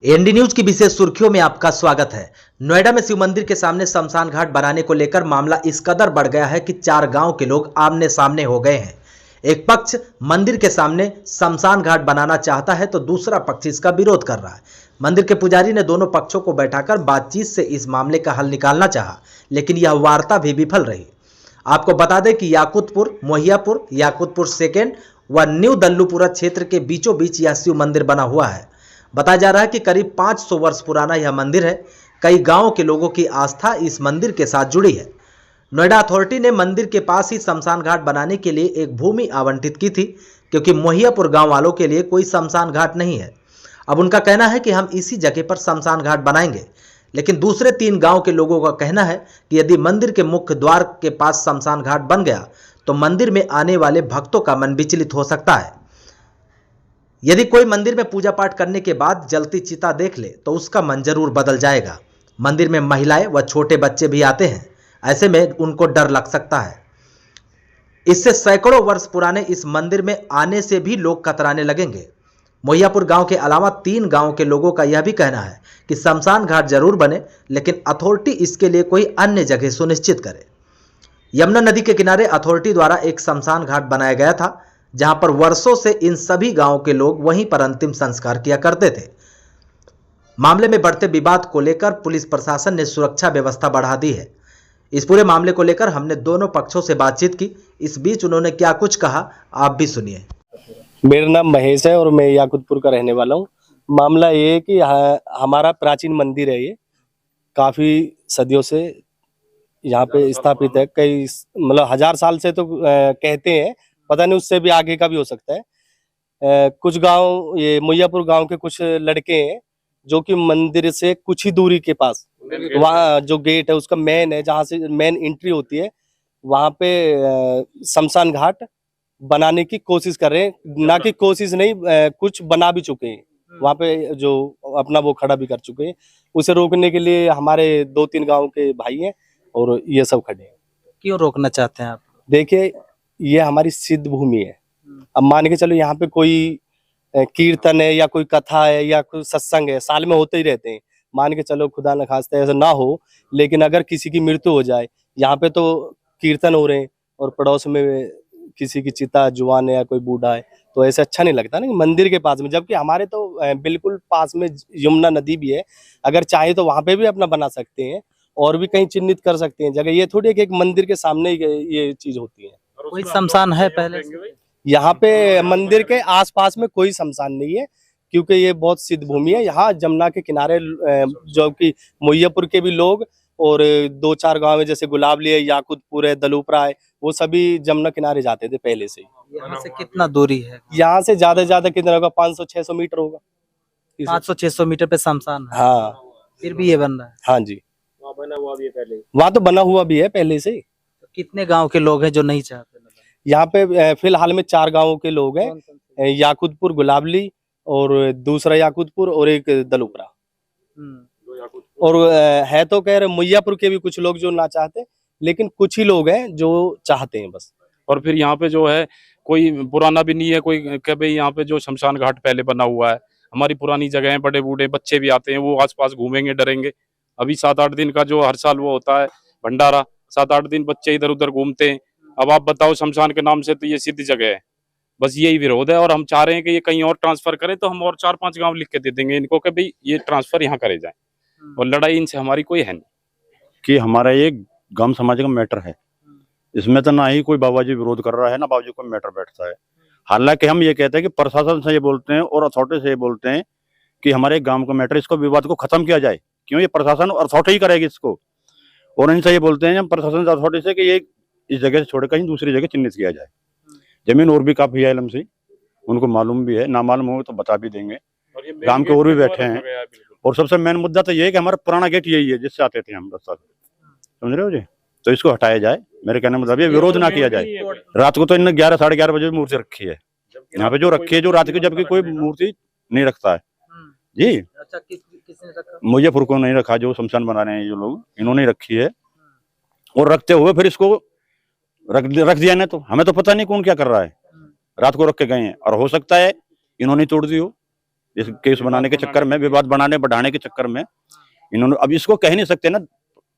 ND news की विशेष सुर्खियों में आपका स्वागत है। नोएडा में शिव मंदिर के सामने शमशान घाट बनाने को लेकर मामला इस कदर बढ़ गया है कि 4 गांव के लोग आमने सामने हो गए हैं। एक पक्ष मंदिर के सामने शमशान घाट बनाना चाहता है तो दूसरा पक्ष इसका विरोध कर रहा है। मंदिर के पुजारी ने दोनों पक्षों को बैठाकर बातचीत से इस मामले का हल निकालना चाहा, लेकिन यह वार्ता भी विफल रही। आपको बता दें कि याकुतपुर, मोहियापुर, याकुतपुर सेकेंड व न्यू दल्लूपुरा क्षेत्र के बीचों बीच यह शिव मंदिर बना हुआ है। बताया जा रहा है कि करीब 500 वर्ष पुराना यह मंदिर है। कई गांवों के लोगों की आस्था इस मंदिर के साथ जुड़ी है। नोएडा अथॉरिटी ने मंदिर के पास ही शमशान घाट बनाने के लिए एक भूमि आवंटित की थी, क्योंकि मोहियापुर गांव वालों के लिए कोई शमशान घाट नहीं है। अब उनका कहना है कि हम इसी जगह पर शमशान घाट बनाएंगे, लेकिन दूसरे 3 गांव के लोगों का कहना है कि यदि मंदिर के मुख्य द्वार के पास शमशान घाट बन गया तो मंदिर में आने वाले भक्तों का मन विचलित हो सकता है। यदि कोई मंदिर में पूजा पाठ करने के बाद जलती चिता देख ले तो उसका मन जरूर बदल जाएगा। मंदिर में महिलाएं व छोटे बच्चे भी आते हैं, ऐसे में उनको डर लग सकता है। इससे सैकड़ों वर्ष पुराने इस मंदिर में आने से भी लोग कतराने लगेंगे। मोहियापुर गांव के अलावा 3 गांव के लोगों का यह भी कहना है कि शमशान घाट जरूर बने, लेकिन अथॉरिटी इसके लिए कोई अन्य जगह सुनिश्चित करे। यमुना नदी के किनारे अथॉरिटी द्वारा एक शमशान घाट बनाया गया था, जहां पर वर्षों से इन सभी गांवों के लोग वहीं पर अंतिम संस्कार किया करते थे। मामले में बढ़ते विवाद को लेकर पुलिस प्रशासन ने सुरक्षा व्यवस्था बढ़ा दी है। इस पूरे मामले को लेकर हमने दोनों पक्षों से बातचीत की। इस बीच उन्होंने क्या कुछ कहा, आप भी सुनिए। मेरा नाम महेश है और मैं याकुतपुर का रहने वाला हूँ। मामला ये है कि हमारा प्राचीन मंदिर है, ये काफी सदियों से यहाँ पे स्थापित है। कई मतलब 1000 साल से तो कहते हैं, पता नहीं उससे भी आगे का भी हो सकता है। कुछ गांव, ये मोहियापुर गांव के कुछ लड़के हैं जो कि मंदिर से कुछ ही दूरी के पास, वहाँ जो गेट है उसका मेन है, जहाँ से मेन एंट्री होती है, वहाँ पे शमशान घाट बनाने की कोशिश कर रहे हैं। ना कि कोशिश नहीं, कुछ बना भी चुके हैं। वहाँ पे जो अपना वो खड़ा भी कर चुके हैं। उसे रोकने के लिए हमारे 2-3 गांव के भाई हैं और ये सब खड़े हैं। क्यों रोकना चाहते हैं आप? देखिए, ये हमारी सिद्ध भूमि है। अब मान के चलो यहाँ पे कोई कीर्तन है या कोई कथा है या कोई सत्संग है, साल में होते ही रहते हैं। मान के चलो खुदा न खास्ता ऐसा ना हो, लेकिन अगर किसी की मृत्यु हो जाए, यहाँ पे तो कीर्तन हो रहे हैं और पड़ोस में किसी की चिता जुआन है या कोई बूढ़ा है, तो ऐसा अच्छा नहीं लगता ना मंदिर के पास में। जबकि हमारे तो बिल्कुल पास में यमुना नदी भी है, अगर चाहे तो वहां पे भी अपना बना सकते हैं और भी कहीं चिन्हित कर सकते हैं जगह। ये थोड़ी है कि एक मंदिर के सामने ही ये चीज होती है। कोई शमशान है पहले से? यहाँ पे मंदिर के आसपास में कोई शमशान नहीं है, क्योंकि ये बहुत सिद्ध भूमि है। यहाँ जमुना के किनारे जो कि मोहियापुर के भी लोग और 2-4 गांव है, जैसे गुलाबली है, याकुतपुर है, दलूपरा है, वो सभी जमुना किनारे जाते थे पहले से ही। यहाँ से कितना दूरी है? यहाँ से ज्यादा कितना होगा, 500-600 मीटर होगा। 500-600 मीटर पे शमशान है। हाँ, फिर भी ये बन रहा है? हाँ जी, वहाँ बना हुआ भी है पहले। वहाँ तो बना हुआ भी है पहले से। तो कितने गांव के लोग हैं जो नहीं चाहते? यहाँ पे फिलहाल में 4 गांवों के लोग हैं, याकुतपुर, गुलाबली और दूसरा याकुतपुर और एक दलूपरा। और है तो कह रहे मोहियापुर के भी कुछ लोग जो ना चाहते, लेकिन कुछ ही लोग हैं जो चाहते हैं बस। और फिर यहाँ पे जो है कोई पुराना भी नहीं है, कोई कह भाई यहाँ पे जो शमशान घाट पहले बना हुआ है, हमारी पुरानी जगह है, बड़े बूढ़े बच्चे भी आते हैं, वो आसपास घूमेंगे, डरेंगे। अभी 7-8 दिन का जो हर साल वो होता है भंडारा, 7-8 दिन बच्चे इधर उधर घूमते हैं। अब आप बताओ, शमशान के नाम से तो ये सिद्ध जगह है, बस यही विरोध है। और हम चाह रहे हैं कि ये कहीं और ट्रांसफर करें, तो हम और 4-5 गांव लिख के दे देंगे इनको कि भाई ये ट्रांसफर यहाँ करे जाए। और लड़ाई इनसे हमारी कोई है नहीं। कि हमारा ये गांव समाज का मैटर है, इसमें तो ना ही कोई बाबा जी विरोध कर रहा है, ना बाबा जी कोई मैटर बैठता है। हालांकि हम ये कहते हैं कि प्रशासन से ये बोलते हैं और अथॉरिटी से ये बोलते हैं कि हमारे गांव का मैटर, इसको विवाद को खत्म किया जाए। क्यों? ये प्रशासन और अथॉरिटी ही करेगी इसको। और इनसे ये बोलते हैं हम प्रशासन से, अथॉरिटी से, कि ये इस जगह से छोड़ कहीं दूसरी जगह चिन्हित किया जाए। जमीन और भी काफी है एलएमसी, उनको मालूम भी है, ना मालूम हो तो बता भी देंगे। गांव के और भी बैठे हैं। और सबसे मेन मुद्दा तो ये है कि हमारा पुराना गेट यही है जिससे आते थे हम रास्ता, समझ रहे हो जी? तो इसको हटाया जाए, मेरे कहने मतलब ये विरोध ना किया जाए। रात को तो इन्होंने 11-11:30 बजे मूर्ति रखी है यहाँ पे, जो रखी है जो रात की, जबकि कोई मूर्ति नहीं रखता है जी। अच्छा, किसने रखा? मोहियापुर को नहीं रखा, जो शमशान बना रहे हैं जो लोग, इन्होंने रखी है। और रखते हुए फिर इसको रख दिया ना, तो हमें तो पता नहीं कौन क्या कर रहा है। रात को रख के गए हैं, और हो सकता है इन्होंने तोड़ दी हो, इस केस बनाने के चक्कर में, विवाद बढ़ाने के चक्कर में इन्होंने, अब इसको कह नहीं सकते ना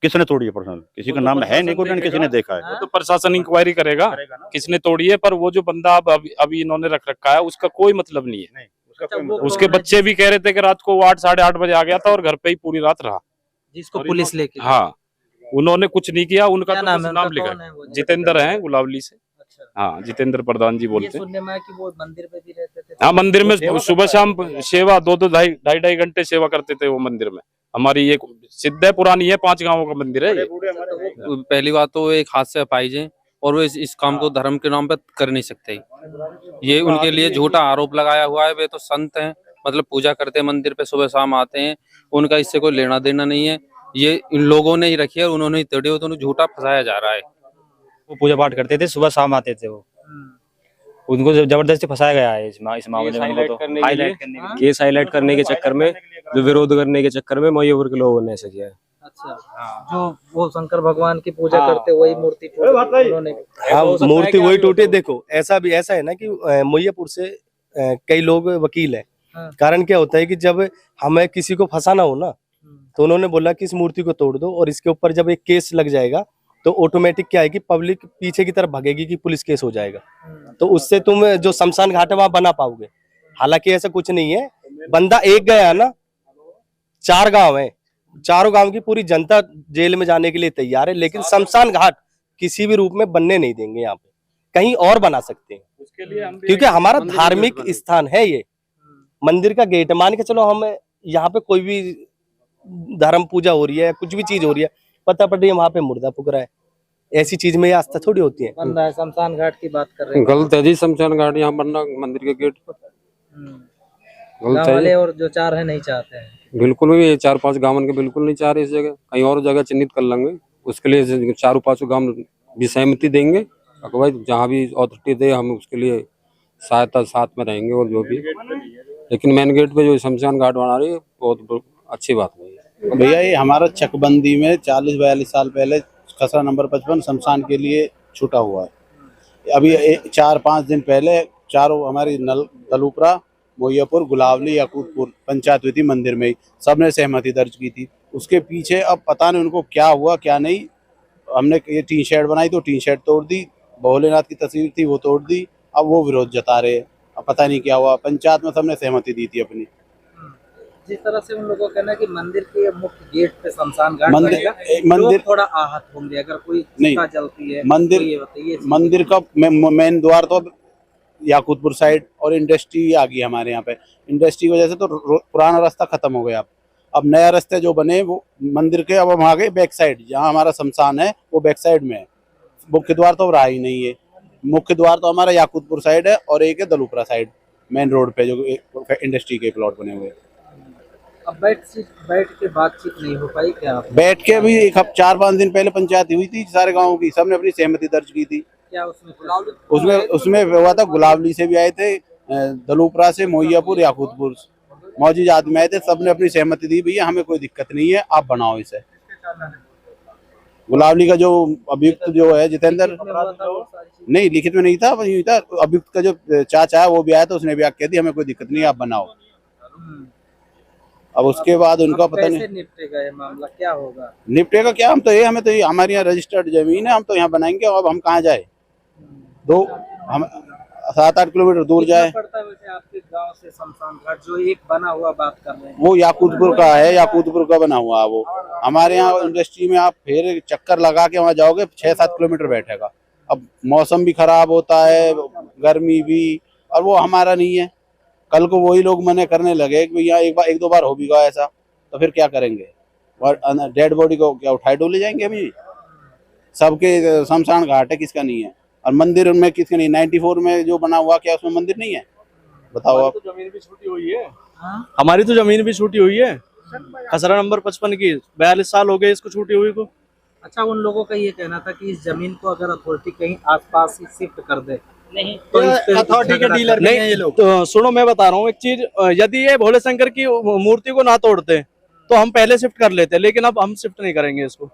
किसने तोड़ी है पर्सनल, किसी का नाम है नहीं, कोई किसी ने देखा है। वो तो प्रशासन इंक्वायरी करेगा किसने तोड़ी है, पर वो जो बंदा अभी इन्होंने रख रखा है उसका कोई मतलब नहीं है। उसके बच्चे भी कह रहे थे कि रात को 8 साढ़े 8 बजे आ गया था और घर पे ही पूरी रात रहा। जिसको पुलिस लेके हाँ, उन्होंने कुछ नहीं किया। उनका क्या तो नाम कुछ है नाम उनका, लिखा कौन है वो? है, जितेंद्र है गुलावली से। अच्छा, हाँ, जितेंद्र प्रधान जी ये बोलते हैं। सुनने में आया कि वो मंदिर पे भी रहते थे। हाँ, मंदिर में सुबह शाम सेवा 2-2 ढाई घंटे सेवा करते थे वो मंदिर में। हमारी ये सिद्ध है, पुरानी है, 5 गांवों का मंदिर है ये। पहली बात तो एक हाथ से अपाहिज है और वो इस काम को धर्म के नाम पे कर नहीं सकते। ये उनके लिए झूठा आरोप लगाया हुआ है। वे तो संत हैं, मतलब पूजा करते हैं मंदिर पे, सुबह शाम आते हैं, उनका इससे कोई लेना देना नहीं है। ये इन लोगों ने ही रखी है और उन्होंने ही तोड़ी हो, तो उन्हें झूठा फंसाया जा रहा है। वो पूजा पाठ करते थे, सुबह शाम आते थे वो, उनको जबरदस्ती फंसाया गया है इस मामले में। उनको तो केस हाईलाइट करने के चक्कर में, जो विरोध करने के चक्कर में मयूर के लोगों ने ऐसा किया है। अच्छा, जो वो शंकर भगवान की पूजा करते वही मूर्ति उन्होंने। हाँ, मूर्ति वही टूटी। देखो ऐसा है ना कि मैयापुर से कई लोग वकील हैं। हाँ। कारण क्या होता है कि जब हमें किसी को फंसाना हो ना, तो उन्होंने बोला कि इस मूर्ति को तोड़ दो, और इसके ऊपर जब एक केस लग जाएगा तो ऑटोमेटिक क्या है कि पब्लिक पीछे की तरफ भागेगी कि पुलिस केस हो जाएगा, तो उससे तुम जो शमशान घाट है वहां बना पाओगे। हालांकि ऐसा कुछ नहीं है, बंदा एक गया ना, 4 गांव है, चारों गांव की पूरी जनता जेल में जाने के लिए तैयार है, लेकिन शमशान घाट किसी भी रूप में बनने नहीं देंगे। यहाँ पे कहीं और बना सकते हैं, उसके लिए हम क्योंकि हमारा धार्मिक स्थान है ये, मंदिर का गेट मान के चलो। हम यहाँ पे कोई भी धर्म पूजा हो रही है, कुछ भी चीज हो रही है, पता पड़ रही है वहां पे मुर्दा फूक रहा है, ऐसी चीज में आस्था थोड़ी होती है। बन रहा है, शमशान घाट की बात कर रहे हैं। गलत है जी, शमशान घाट यहाँ बनना मंदिर के गेट पर गलत गाँव है। वाले और जो 4 है नहीं चाहते हैं। बिल्कुल भी 4-5 गाँव के बिल्कुल नहीं चाह रहे इस जगह, कहीं और जगह चिन्हित कर लेंगे। उसके लिए 4-5 गाँव भी सहमति देंगे, भाई जहाँ भी अथॉरिटी दे हम उसके लिए सहायता साथ में रहेंगे और जो भी। लेकिन मेन गेट पे जो शमशान घाट बना रही है बहुत अच्छी बात नहीं है। भैया ये हमारा चकबंदी में 40-42 साल पहले खसरा नंबर 55 शमशान के लिए छूटा हुआ है। अभी 4-5 दिन पहले चारों हमारी दलूपरा, मोयापुर, गुलावली, याकूतपुर पंचायत हुई थी मंदिर में ही, सबने सहमति दर्ज की थी। उसके पीछे अब पता नहीं उनको क्या हुआ क्या नहीं। हमने ये टीन शेड बनाई तो टीन शेड तोड़ दी, भोलेनाथ की तस्वीर थी वो तोड़ दी, अब वो विरोध जता रहे। अब पता नहीं क्या हुआ, पंचायत में सबने सहमति दी थी अपनी। जिस तरह से उन लोगों का कहना है कि मंदिर के मुख्य गेट पे शमशान घाट मंदिर बनेगा, लोग थोड़ा आहत होंगे अगर कोई चिता जलती है। मंदिर का मेन द्वार तो याकूतपुर साइड और इंडस्ट्री आ गई हमारे यहाँ पे। इंडस्ट्री की वजह से तो पुराना रास्ता खत्म हो गया। अब नया रास्ते जो बने वो मंदिर के, अब हम आ गए बैक साइड, जहाँ हमारा शमशान है वो बैक साइड में है। मुख्य द्वार तो रहा ही नहीं है। मुख्य द्वार तो हमारा याकूतपुर साइड है और एक है दलूपरा साइड मेन रोड पे, जो इंडस्ट्री के प्लॉट बने हुए। अब बैठ के बातचीत नहीं हो पाई क्या? बैठ के अभी 4-5 दिन पहले पंचायत हुई थी सारे गाँव की, सबने अपनी सहमति दर्ज की थी। क्या उसमें हुआ था, गुलावली से भी आए थे, दलूपरा से, मोयापुर, याकूतपुर मौजूद आदमी आए थे, सबने अपनी सहमति दी, भैया हमें कोई दिक्कत नहीं है, आप बनाओ इसे। गुलावली का जो अभियुक्त जो है जितेंद्र, नहीं लिखित में नहीं था, वही था। अभियुक्त का जो चाचा है वो भी आया था, उसने भी कह दी हमें कोई दिक्कत नहीं है, आप बनाओ। अब उसके बाद उनका पता नहीं निपटेगा ये मामला, क्या होगा? निपटेगा क्या, हम तो ये हमें तो ये हमारे यहाँ रजिस्टर्ड जमीन है, हम तो यहाँ बनाएंगे। अब हम कहाँ जाए, हम 7-8 किलोमीटर दूर जाए। पड़ता है वैसे आपके गांव से शमशान घाट जो एक बना हुआ बात कर रहे हैं, वो याकूतपुर का है, याकूतपुर का बना हुआ है वो। हमारे यहाँ इंडस्ट्री में आप फिर चक्कर लगा के वहाँ जाओगे 6-7 किलोमीटर बैठेगा। अब मौसम भी खराब होता है, गर्मी भी, और वो हमारा नहीं है। कल को वही लोग मने करने लगे कि भैया 1-2 बार हो भी गया ऐसा, तो फिर क्या करेंगे? और डेड बॉडी को क्या उठाए डोले जाएंगे? अभी सबके शमशान घाट है, किसका नहीं है? और मंदिर में किसका नहीं? 94 में जो बना हुआ, क्या उसमें मंदिर नहीं है? बताओ आप। जमीन भी छूटी हुई है। हमारी तो जमीन भी छूटी हुई है, खसरा नंबर 55 की 42 साल हो गए इसको छूटी हुई को। अच्छा, उन लोगों का ये कहना था कि इस जमीन को अगर अथॉरिटी कहीं आसपास ही शिफ्ट कर दे, नहीं तो अथॉरिटी के डीलर नहीं है ये लोग। तो सुनो मैं बता रहा हूँ एक चीज, यदि ये भोले शंकर की मूर्ति को ना तोड़ते तो हम पहले शिफ्ट कर लेते, लेकिन अब हम शिफ्ट नहीं करेंगे इसको।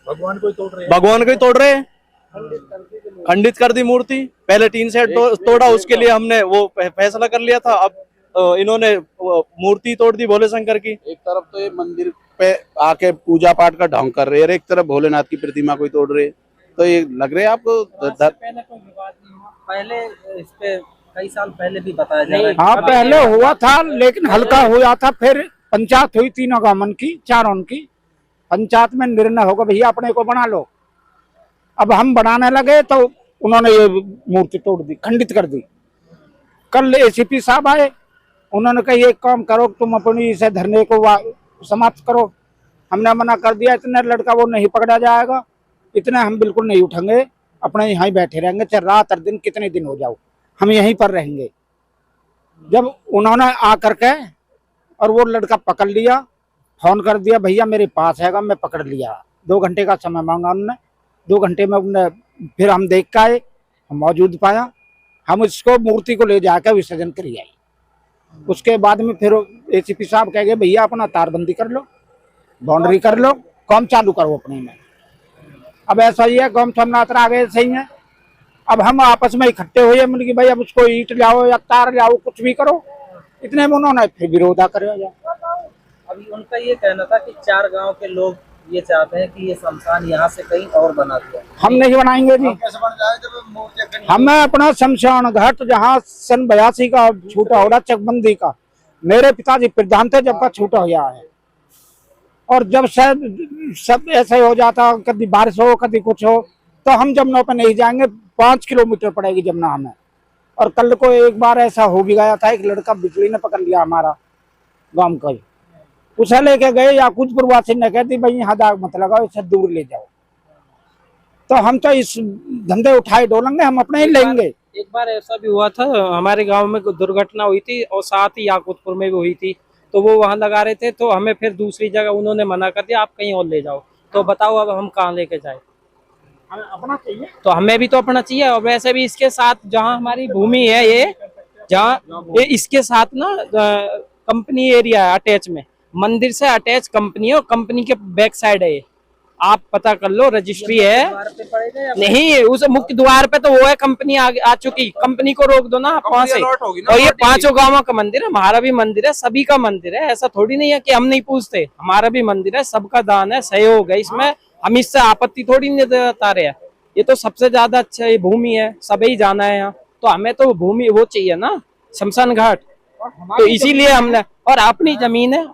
भगवान को ही तोड़ रहे हैं, भगवान को ही तोड़ रहे हैं, खंडित कर दी मूर्ति। पहले टीन शेड तोड़ा, उसके लिए हमने वो फैसला कर लिया था। अब इन्होंने मूर्ति तोड़ दी भोले शंकर की। एक तरफ तो ये मंदिर पे आके पूजा पाठ का ढोंग कर रहे हैं और एक तरफ भोलेनाथ की प्रतिमा को ही तोड़ रहे हैं। तो ये लग रहा है आपको पहले कोई विवाद नहीं हुआ, पहले इस पे कई साल पहले भी बताया जा रहा है। हाँ पहले हुआ था लेकिन हल्का हुआ था, फिर पंचायत हुई तीनों गांवन की, चारों की पंचायत में निर्णय होगा भैया अपने को बना लो। अब हम बनाने लगे तो उन्होंने ये मूर्ति तोड़ दी, खंडित कर दी। कल एसीपी साहब आए, उन्होंने कहा एक काम करो तुम अपनी इसे धरने को समाप्त करो। हमने मना कर दिया, इतने लड़का वो नहीं पकड़ा जाएगा, इतने हम बिल्कुल नहीं उठेंगे, अपने यहाँ ही बैठे रहेंगे, चाहे रात और दिन कितने दिन हो जाओ हम यहीं पर रहेंगे। जब उन्होंने आकर के और वो लड़का पकड़ लिया, फोन कर दिया भैया मेरे पास हैगा, मैं पकड़ लिया। 2 घंटे का समय मांगा उन्होंने, 2 घंटे में उन्होंने फिर हम देख के आए, हम मौजूद पाया, हम इसको मूर्ति को ले जाकर विसर्जन कर आए। उसके बाद में फिर एसीपी साहब कह गए भैया अपना तारबंदी कर लो, बाउंड्री कर लो, काम चालू करो अपने में। अब ऐसा ही है, गम सोमनाथ आगे सही है। अब हम आपस में इकट्ठे हुए, मतलब कि भाई अब उसको ईंट लाओ या तार लाओ, कुछ भी करो। इतने में उन्होंने फिर विरोधा करे। अभी उनका ये कहना था कि 4 गांव के लोग ये चाहते हैं कि ये शमशान यहाँ से कहीं और बना दिया। हम नहीं बनाएंगे जी, हमें अपना शमशान घाट जहाँ सन 82 का छूटा हो रहा चकबंदी का, मेरे पिताजी प्रधान थे जब का छूटा हो गया है। और जब शायद सब ऐसे हो जाता, कभी बारिश हो कभी कुछ हो, तो हम जमुना पे नहीं जाएंगे, 5 किलोमीटर पड़ेगी जमुना हमें। और कल को एक बार ऐसा हो भी गया था, एक लड़का बिजली ने पकड़ लिया हमारा गांव का ही, उसे लेके गए याकूतपुर वासी ने कहती भाई यहाँ दाग मत लगाओ, इसे दूर ले जाओ। तो हम तो इस धंधे उठाए डोलेंगे, हम अपने ही लेंगे। एक बार ऐसा भी हुआ था, हमारे गांव में दुर्घटना हुई थी और साथ ही याकूतपुर में भी हुई थी, तो वो वहां लगा रहे थे, तो हमें फिर दूसरी जगह उन्होंने मना कर दिया, आप कहीं और ले जाओ। तो बताओ अब हम कहाँ लेके जाए? अपना चाहिए तो हमें भी तो अपना चाहिए। और वैसे भी इसके साथ जहाँ हमारी भूमि है, ये जहाँ ये इसके साथ ना कंपनी एरिया है, अटैच में मंदिर से अटैच कंपनी है, और कंपनी के बैक साइड है ये, आप पता कर लो, रजिस्ट्री है। नहीं, उस मुख्य द्वार पे तो वो है, कंपनी आ चुकी, कंपनी को रोक दो ना आप वहाँ से। और ये 5 गांवों का मंदिर है, हमारा भी मंदिर है, सभी का मंदिर है। ऐसा थोड़ी नहीं है कि हम नहीं पूछते, हमारा भी मंदिर है, सबका दान है, सहयोग है इसमें, हम इससे आपत्ति थोड़ी नहीं जता रहे हैं। ये तो सबसे ज्यादा अच्छा ये भूमि है, सभी जाना है यहाँ, तो हमें तो भूमि वो चाहिए ना, शमशान घाट। तो इसीलिए हमने, और अपनी जमीन है,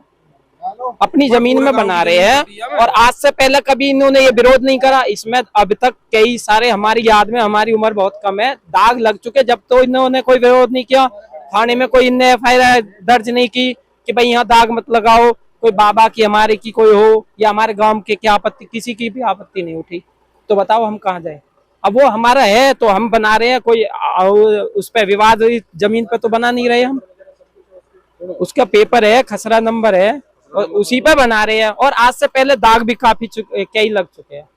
अपनी जमीन में बना रहे हैं। और आज से पहले कभी इन्होंने ये विरोध नहीं करा, इसमें अब तक कई सारे, हमारी याद में, हमारी उम्र बहुत कम है, दाग लग चुके, जब तो इन्होंने कोई विरोध नहीं किया, थाने में कोई इनने FIR दर्ज नहीं की कि भाई यहाँ दाग मत लगाओ, कोई बाबा की हमारे की कोई हो या हमारे गांव के क्या आपत्ति, किसी की भी आपत्ति नहीं उठी। तो बताओ हम कहाँ जाए? अब वो हमारा है तो हम बना रहे हैं, कोई उस पर विवाद जमीन पे तो बना नहीं रहे हम, उसका पेपर है, खसरा नंबर है, और उसी पे बना रहे हैं। और आज से पहले दाग भी काफी कई लग चुके हैं।